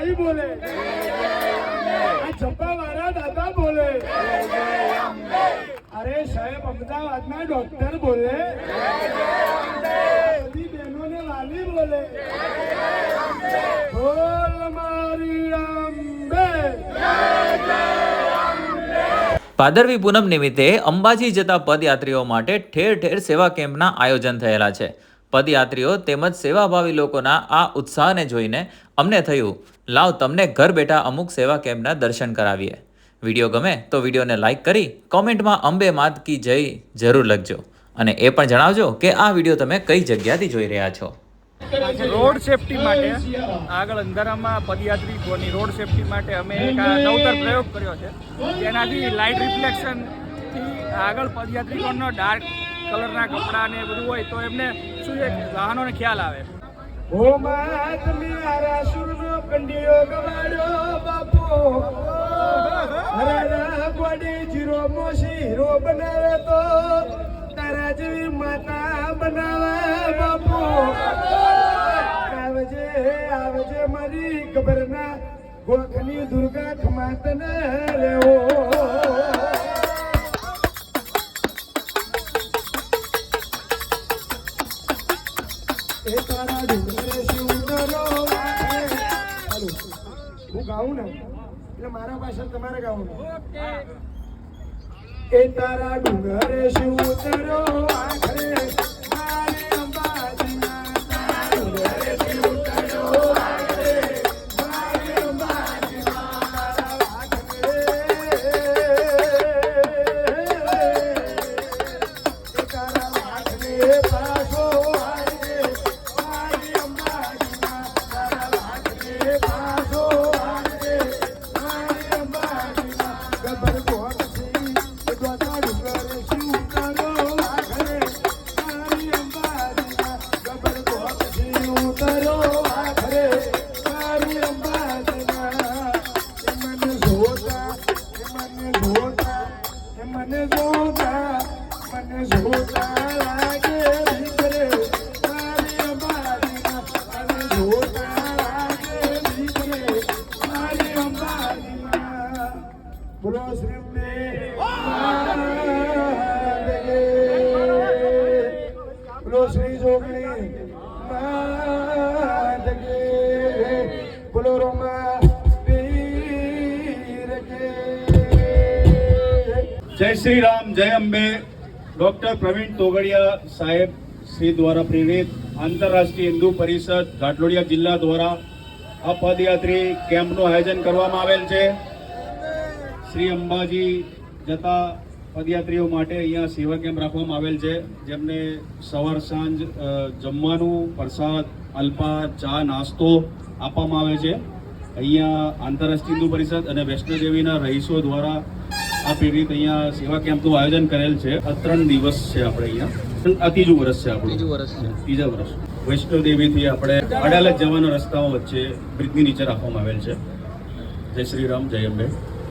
માઈ બોલે, આ ચપ્પા વાળા દાદા બોલે, અરે સાહેબ અમદાવાદના ડોક્ટર બોલે, બધી બહેનોને વાલી બોલે, બોલ મારી અંબે. ભાદરવી પૂનમ નિમિત્તે અંબાજી જતા પદયાત્રીઓ માટે ઠેર ઠેર સેવા કેમ્પના આયોજન થયેલા છે. પદયાત્રીઓ તેમજ સેવાભાવી લોકોના આ ઉત્સાહને જોઈને અમને થયું, લાવ તમને ઘર બેઠા અમુક સેવા કેમ્પના દર્શન કરાવીએ. વિડીયો ગમે તો વિડીયોને લાઇક કરી કોમેન્ટમાં અંબે માત કી જય જરૂર લખજો અને એ પણ જણાવજો કે આ વિડીયો તમે કઈ જગ્યાથી જોઈ રહ્યા છો. રોડ સેફટી માટે આગળ અંધારામાં પદયાત્રીઓની રોડ સેફટી માટે અમે એક નવતર પ્રયોગ કર્યો છે, જેનાથી લાઇટ રિફ્લેક્શનથી આગળ પદયાત્રીઓનો ડાર્ક કલરના કપડાં ને બધું હોય તો એમને શું છે વાહનોને ખ્યાલ આવે. ઓ માત મારા સુરનો કંડિયો ગવાડ્યો બાપો, હરારા ગોડી જીરો મોસી હીરો બનાવે તો તારા જેવી માતા બનાવે બાપુ. આવજે આવજે મારી ખબરના ગોખની દુર્ગા ખમાતને રેવો. એ તારા ડુંગરે શિવતરો હું ગાઉં ને એટલે મારા પાસે તમારે ગાવું. એ તારા ડુંગરે શિવતરો આખરે મારી અંબાજીના, તારા ડુંગરે શિવતરો આખરે મારી અંબાજીના, તારા આખરે એ તારા આખરે પાછો આખરે મારી અંબાજીના, તારા આખરે પાછો આખરે મારી અંબાજીના. ગબર ગોઠથી તારા ડુંગરે શિવતરો આખરે મારી અંબાજીના, ગબર ગોઠથી ઉતરો આખરે મારી અંબાજીના. એ મને જોતા, એ મને જોતા, એ મને જોતા, મને જોતા લાગે દીકરે મારી અંબાજીના, મને જોતા લાગે દીકરે મારી અંબાજીના. બોલો શ્રી અંબે માત કી, બોલો શ્રી જોગણી માત કી, બોલો રોમા પીર કી. જય શ્રી રામ, જય અંબે. ડૉક્ટર પ્રવીણ તોગડિયા સાહેબ શ્રી દ્વારા પ્રેરિત આંતરરાષ્ટ્રીય હિન્દુ પરિષદ ઘાટલોડિયા જિલ્લા દ્વારા આ પદયાત્રી કેમ્પનું આયોજન કરવામાં આવેલ છે. શ્રી અંબાજી જતા પદયાત્રીઓ માટે અહીંયા સેવા કેમ્પ રાખવામાં આવેલ છે, જેમને સવાર સાંજ જમવાનું, પ્રસાદ, અલ્પા, ચા, નાસ્તો આપવામાં આવે છે. અહીંયા આંતરરાષ્ટ્રીય હિન્દુ પરિષદ અને વૈષ્ણોદેવીના રહીશો દ્વારા આ પ્રેરિત અહીંયા સેવા કેમ્પનું આયોજન કરેલ છે. 3 દિવસ છે આપણે અહીંયા. આ ત્રીજું વર્ષ છે આપણું. ત્રીજા વર્ષ. વૈષ્ણોદેવીથી આપણે અડાલજ જવાના રસ્તાઓ વચ્ચે બ્રિજની નીચે રાખવામાં આવેલ છે. જય શ્રી રામ, જય અંબે.